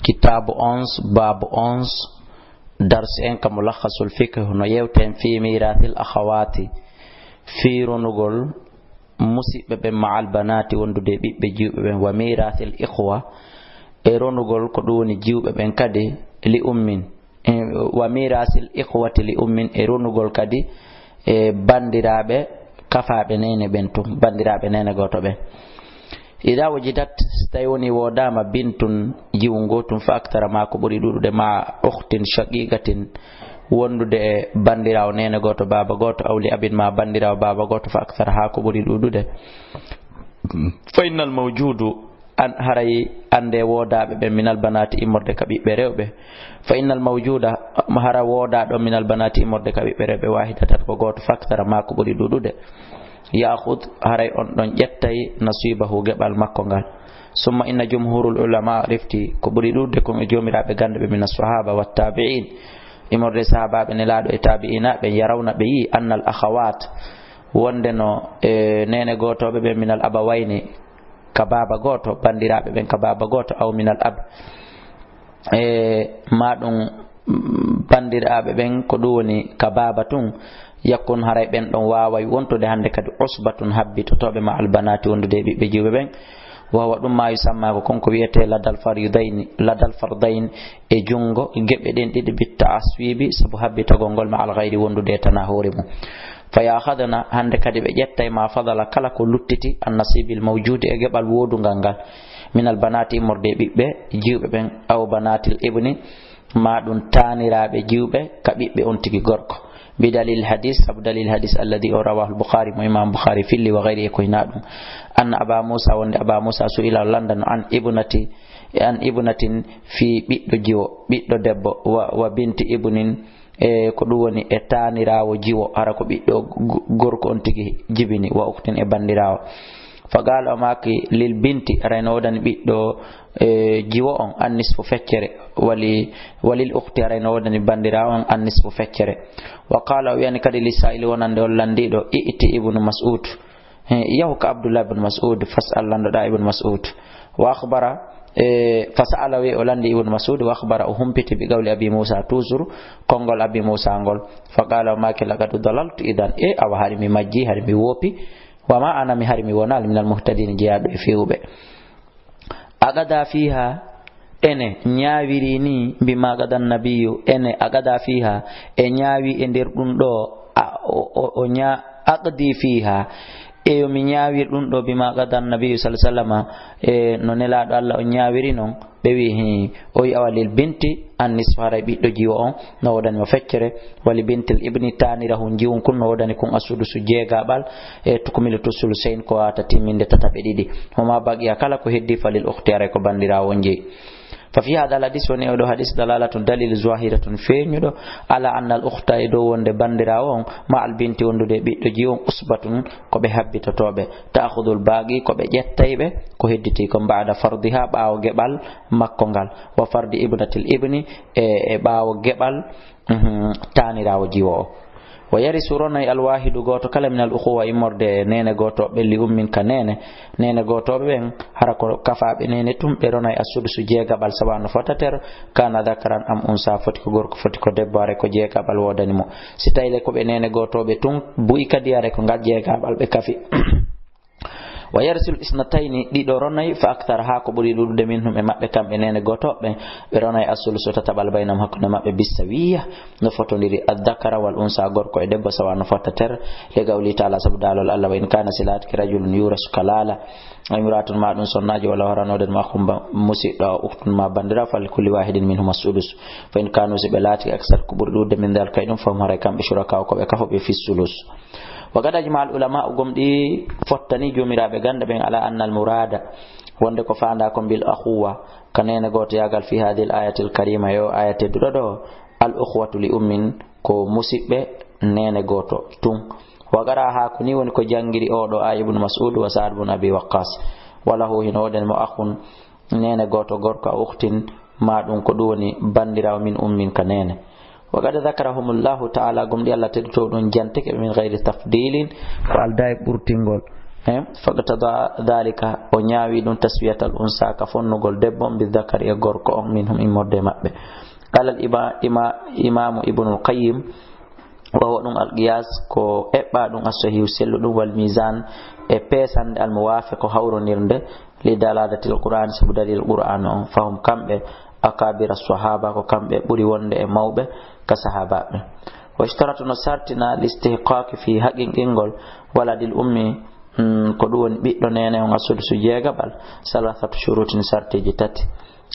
كتاب أنس باب أنس درس إنك ملخص الفقه نيوتين في ميراث الأخوات في رنقل مسيب مع البنات وندد بجيب وميراث الإخوة رنقل كدون جيب بن كدي لأم وميراث الإخوة لأم رنقل كدي بندرابة كفا بنين بنتم بندرابة نين غوتو إذا وجدت ستيوني ودام بنت جيونغوتم فأكثر ما كبري دودو مع أخت شقيقة وندو بانديراو نينا غوتو بابا غوتو أو لأب ما بانديراو بابا غوتو فأكثر ها كبري دودو فإن الموجود أن هري أندي ودا من البنات إمرد كبيب بريوبه فإن الموجود مهرا ودا من البنات إمرد كبيب بريوبه واحدة تتبغوت فأكثر ما كبري دودو يأخذ هري أن يتي نصيبه قبل مكونغال ثم إن جمهور العلماء رفتي كبري دودكم جمهور بغند من الصحابة والتابعين إمر الصحابة بن لادو التابعين بن يرون بي أن الأخوات وندنو نين غوتو من الأبوين كبابا غوتو بانديرابه بن كبابا غوتو أو من الأب ما دون بانديرابه بن كدوني كبابا تون yakun haray ben don waaway wontude hande kadi usbatun habbi to tobe ma albanati wondude be jibe ben wawa dum ma yusamma ko konko wiete ladal fardain e jungo gebbe den didi bitta aswibi sabu habbi to gongol ma al ghairi wondude tana hore mum faya khadana hande kadi be jettay ma fadala kala ko luttiti an nasibil mawjudi e gebal wodungal ngal min albanati morde bibbe jibe ben aw banatil ibni ma dun tanirabe jibe ka bibbe on tigi gorko بدليل الحديث أو دليل الحديث الذي رواه البخاري وإمام البخاري في اللي وغيره كويناد أن أبا موسى وأن أبا موسى سئل لندن عن ابنة في بيت دب وبنت ابن كدوني اتاني راو جيو أراكو بيت غوركو أنتي جبني وأختن ابن راو فقال أماكي للبنت رينودن بيت jiwo on an nisfu feccere walil ukhti raynoodani bandirawo on an nisfu feccere wa qala yani kadi lisaili wonande on landido iti ibnu mas'ud yahu ka abdullah ibn mas'ud fas'al landoda ibn mas'ud wa akhbara fas'ala wi olandi ibn mas'ud wa akhbara humpiti bi qawli abi musa tuzur kongol abi musa ngol fa qala ma kila gadu dalaltu idan aw harimi majji harimi wopi wa ma ana mi harimi wonal min al muhtadin jiyado fiube agada fiha ene nyaawirini bima gadan nabiyyu ene agada fiha e nyaawi e der dum do o nya aqdi fiha e yo mi nyaawir dum do bima gadan nabiyyu sallallahu alaihi wasallam no nelado Allah o nyaawiri non be wi o yi awalil binti an nisfara biddo jiwo on no wodani mo feccere wali bintil ibni tanirahu jiwon kun no wodani kun asudu su jeegabal e tukumil tusul sein ko ata timinde tatabe didi homa bagiya kala ko heddi falil ukhtiyare ko bandira wonje ففي هذا الحديث ونيو حديث دلالة دليل ظاهرة فينيو على أن الأخت يدو وند بندراون مع البنت وند بيدو جيون أصبة كوبي حبي تتوبة تأخذ الباقي كوبي جتايبه كوهدتي كم بعد فرضها باو جبل مكونغال وفرض ابنة الابن باو جبل تاني راو جيو ويرث روني الواحد غوتو كلا من الاخوه يمرد نينه غوتو بلي امين كنينه نينه غوتو بن حركو كفا بنينه توم روني السدس جيغا بال سبان فتاتر كان ذكران ام انسا فتكو غوركو فتكو دباره كو جيغا بال وداني مو سيتايله كو بنينه غوتو be tum bu'i kadiyare ko ngal jeega bal be kafi ويرث الاثنتين دي دوروناي فاكثر هاكو بري دود منهم مابbe kambe nene gotobe be ronay asulusu tatabal baynam hakuna mabbe bisawiya no fotondiri adhakara wal unsa gorko e debbo sawano fotater le gawli taala sabdalol Allah wa in kana silat ki rajulun yuras kalala imratun ma dun sonnaji wala haranoden ma khumba musida uktun ma bandira fal kulli wahidin minhum as-sudus fa in kanu sibalati aksar kubur dud min dal kaydum fa mare kambe shuraka ko be kafo be fi sulus وقد أجمع العلماء قمدي فتني جميرا بغند بين على أن المراد وندك فانداكم بالأخوة كنين قوت يقال في هذه الآية الكريمة يو آية الدردو الأخوة لأم كو مسيب نين قوتو تون وقراها كني ونكو جانجري أودو آي بن مسعود وسعد بن أبي وقاص وله هنودن مؤخ نين قوتو غورك أخت ما دون كدوني بندرا من أم كنين وقد ذكرهم الله تعالى قم دي الله تدتو دون جانتك من غير تفضيل فالداي بورتينغول faqtada dhalika o ñaawi ɗum taswiyatal unsa ka fonnugol debbo bi dhakari e gorko on minhum immorde maɓɓe. qala imamu ibnul qayyim wawa ɗum alqiyas ko eɓɓa ɗum as-sahihu sellu ɗum wal mizan e peesande al muwafiq hawronirde li dalalatil qur'an sabu dalil qur'an on fahum kamɓe akabira sahaba ko kamɓe ɓuri wonde e mawɓe ka sahabaɓe. wa ishtaratu no sartina listihqaqi fi haqqingol waladil ummi ko ɗum woni ɓiɗɗo nene on asudusu jeegaɓal salasatu shurutin sartiji tati.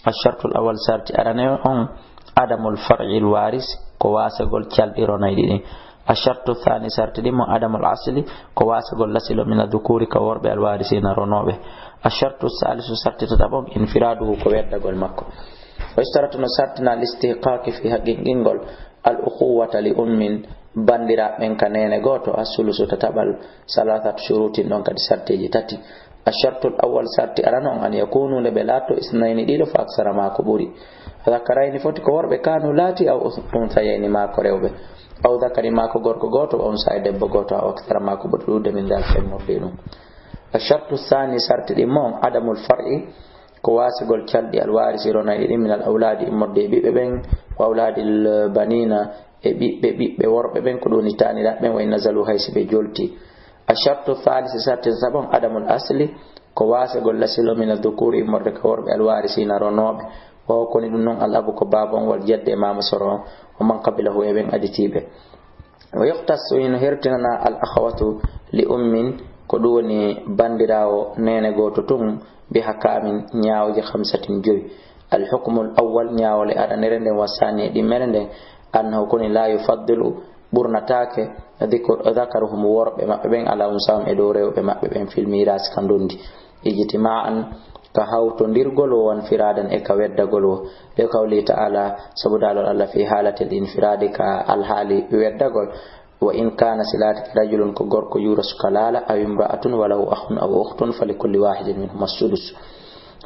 ashartul awal sarti arane on adamul far'il waris ko wasagol calɗironay ɗiɗi. ashartu thani sarti ɗimo adamul asli ko wasagol lasilo min adhukuri ka worɓe alwarisina ronoɓe. ashartu salisu sarti tataɓon infiraduhu ko weddagol makko. wa ishtaratu no sartina listihqaqi fi haqqingol al ukhuwata li ummin bandiraɓen ka nene goto asulusu tataɓal salasatu shurutin ɗon kadi sartiji tati. ashartul awwal sarti arano on an yakunu le ɓe laatto isnayni ɗiɗo fa aksara ma ko ɓuri. dhakarayni foti ko worɓe kanu laati aw unsayayni ma ko rewɓe aw dhakari ma ko gorko goto wa unsa e debbo goto aw aksara ma ko ɓuri ɗuɗde min dal femmorde ɗum. ashartu thani sarti ɗimmo on adamul far'i ko wasigol calɗi alwarisi ronayi ɗi min al awladi immorde e ɓiɓɓe ɓen wa awladil banina e ɓiɓɓe worɓe ɓen ko ɗoni taniraɓe ɓen wa in nazalu haysi ɓe jolti. ashartu thalisi sarti sabon adamul asli ko wasagol lasilo min adhukuri immorde ka worɓe alwarisina ronoɓe wawa koni ɗum noon al abu ko baba on wal jedde e mama soro o man qabilahu e ɓen aditiɓe. wa yuhtasu ino hertinana al akhawatu li ummin ko ɗum woni bandirawo nene goto tun bi hakamin ñawje 5 al hukmul awwal ñawole aɗanere nden wasani e ɗimmere nden annahu koni la yufaddilu ɓurnatake dhakaruhum worɓe maɓɓe ɓen ala unsahum e dow rewɓe maɓɓe ɓen fil mirasi ka ndondi ijtima'an ka hawtodirgol o wan firadan e ka weddagol o be kawli ta'ala sabu dalol Allah fi halatil infiradi ka alhaali weddagol. wa in kana silati rajulun ko gorko yurasu kalala aw imra'atun walahu akhun aw ukhtun falikulli wahidin minhum as-sudus.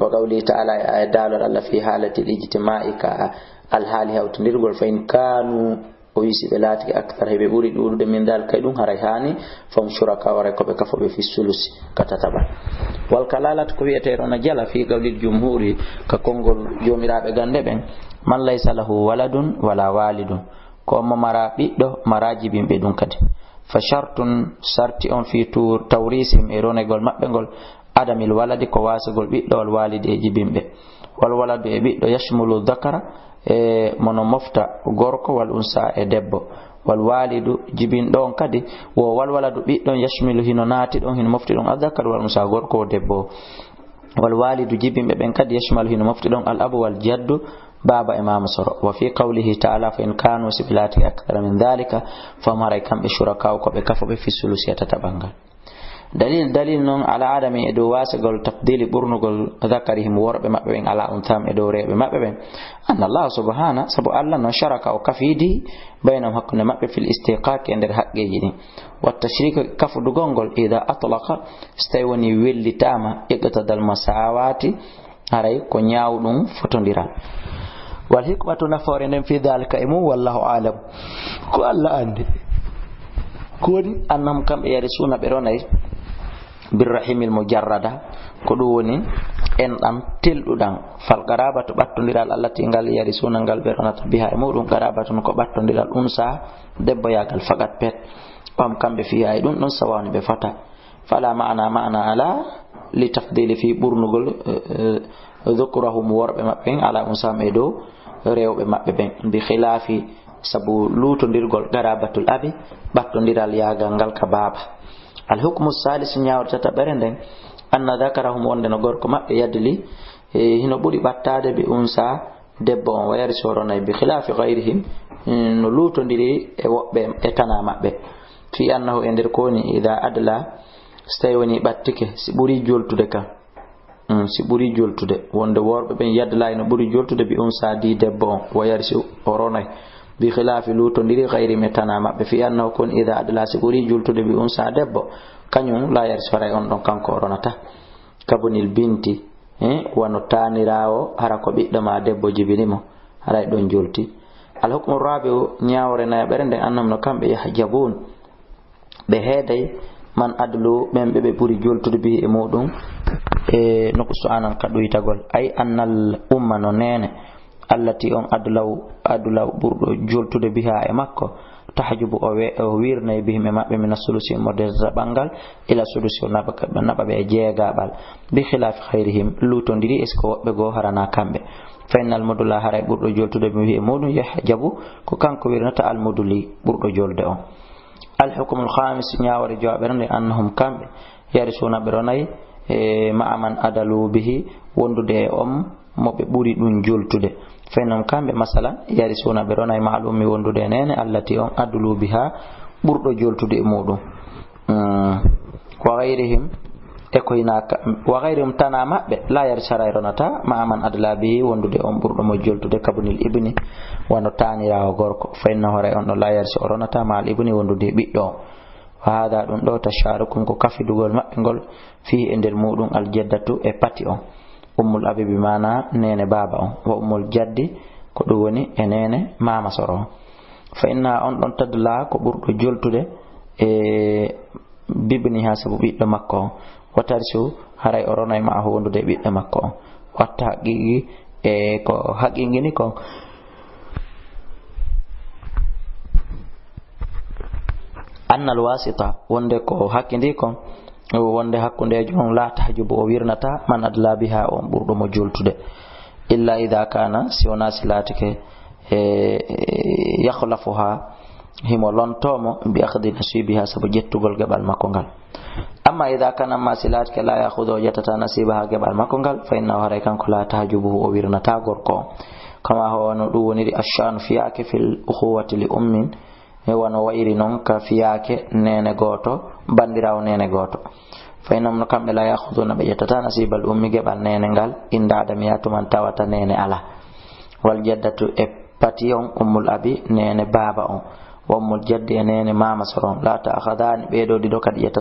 wa qawli ta'ala ay dalol Allah fi halatil ijtima'i ka alhaali hawtodirgol fa in kanu o wisi ɓe laati akthar heɓe ɓuri ɗuɗude min dal kay ɗum haray hani fam shuraka waray koɓe kafoɓe fi sulusi ka tataɓa. wal kalalat ko wiyeteɗo no jala fi gawlil jumhuri ka konngol jomiraɓe gande ɓen man laysa lahu waladun wala walidun ko mo mara ɓiɗɗo mara jibinɓe ɗum kadi. fa shartun sarti on fi tawrisim e ronegol maɓɓe ngol adamil waladi ko wasagol ɓiɗɗo wal walidi e jibinɓe. wal waladu e ɓiɗɗo yashmulu dhakara e mono mofta gorko wal unsa e debbo. wal walidu jibinɗo on kadi wo wal waladu ɓiɗɗon yashmilu hino naati ɗon hino mofti ɗon adhakar wal unsa gorko o debbo. wal walidu jibinɓe ɓen kadi yashmalu hino mofti ɗon al abu wal jaddu baba e mama soro. wa fi qawlihi ta'ala fa in kanu sibilati akthara min dhalika famaray kamɓe shuraka ko ɓe kafoɓe fi sulusiyata taɓangal. dalil non ala adami e dow wasagol tafdili ɓurnugol dhakarihim worɓe maɓɓe ɓen ala untham e dow rewɓe maɓɓe ɓen anna Allah subhana sabu Allah no sharaka o kafidi baynahum hakkunde maɓɓe fil istiqaq e nder haqqeji ɗin. wa tashrika kafudugol ngol ida atlaqa so tawi woni wellitama iqtadal masawati haray ko ñawɗum fotodira. wal hikmatu nafoore nden fi dhalika e mum wallahu alam ko Allah andi ko woni annahum kamɓe yarisuna ɓe ronay birrahimil mujarrada ko ɗum woni enɗam telɗuɗam fal qarabatu ɓattodiral allati ngal yarisuna ngal ɓe ronata biha e muɗum qarabatu ko ɓattodiral unsa debbo yagal fagat pet ɓam kamɓe fiya e ɗum ɗon sawani ɓe fata fala ma'ana ala li tafdili fi ɓurnugol dhukurahum worɓe maɓɓe ala unsam e dow rewɓe maɓɓe ɓen bi khilafi sabu lutodirgol qarabatul abi ɓattodiral yagal ngal ka baba. al hukmu salis ñawre tataɓere nden anna dhakarahum wonde no gorko maɓɓe yadli hino ɓuri ɓattade bi unsa debbo on wayari soronay bi khilafi gayrihim no lutodiri e woɓɓe e tana maɓɓe fi annahu e nder koni ida adla so tawi woni ɓattike si ɓuri joltude kam si ɓuri joltude wonde worɓe ɓen yadlay no ɓuri joltude bi unsa di debbo on wayari si o ronay bi khilafi lutodiri gayri me tana maɓɓe fi annahu kon ida adla si ɓuri jultude bi unsa debbo kañum la yaris faray on ɗon kanko o ronata kabunil binti wano tanirawo hara ko ɓiɗɗo ma debbo jibinimo haray ɗon jolti. al hukmu rabi'u ñawre nayaɓere nden annam no kamɓe yahjabun ɓe heeday man adlu ɓen ɓe ɓuri joltude bihi e muɗum e nuqsu anan ka ɗoytagol ay annal umma no nene allati on adlaw ɓurɗo joltude biha e makko tahjubu o wirnay bihim e maɓɓe min sulusi modesa ɓangal ila sulusi o naɓa ɓe e jeegaɓal bi khilafi hayrihim lutodiri est ce que woɓɓe goo harana kamɓe fa innal mudula haray ɓurɗo joltude bihi e muɗum yahjabu ko kanko wirnata al muduli ɓurɗo jolde on alhukmu lhamis ñawore joɓere annahum kamɓe yarisuna ɓe ronayi ma'a man adalu bihi wondude e on moɓe ɓuri ɗum joltude fennom kamɓe masalan yarisuna ɓe ronayi ma al ummi wondude e nene allati on adlu biha ɓurɗo joltude e muɗum wa gayrihim e koynaka wa gayrihim tana maɓɓe la yarisara e ronata ma'a man adla bihi wondude on ɓurɗo mo joltude kabunil ibni wano tanirawo gorko fa innahu horay on ɗo la yarisi o ronata ma al ibni wondude e ɓiɗɗo o wa hada ɗum ɗo tasharukum ko kafidugol maɓɓe ngol fi e nder muɗum aljaddatu e pati on ummul abi bi mana nene baba on wa ummul jaddi ko ɗum woni e nene mama soro on fa inna on ɗon tadla ko ɓurɗo joltude e bibni ha sabu ɓiɗɗo makko on watarsu haray o ronay ma wondude e ɓiɗɗo makko on watta haqiqi e ko haqiqini kon annal wasita wonde ko hakkindi kon wonde hakkundejo on la tahjubu o wirnata man adla biha on ɓurɗo mo joltude illa ida kana si wona si laatike yakhlafuha himo lontomo bi akhdi nasibiha sabu jettugol geɓal makko ngal amma ida kana ma si laatike la yakhudu o jettata nasibaha geɓal makko ngal fa innahu haray kanko la tahjubuhu o wirnata gorko on kama hono ɗum woniri ashanu fiyake fil ukhuwati li ummin e wono wayri noon ka fiyake nene goto bandirawo nene goto faynam no kamɓe la yakhuduna ɓe ƴettata nasibal ummi geɓal nene ngal inda adamiya tuman tawata nene ala wal jaddatu e pati on ummul abi nene baba on wa ummul jaddi e nene mama soron la ta akhadani ɓeɗo ɗiɗo kadi ƴettata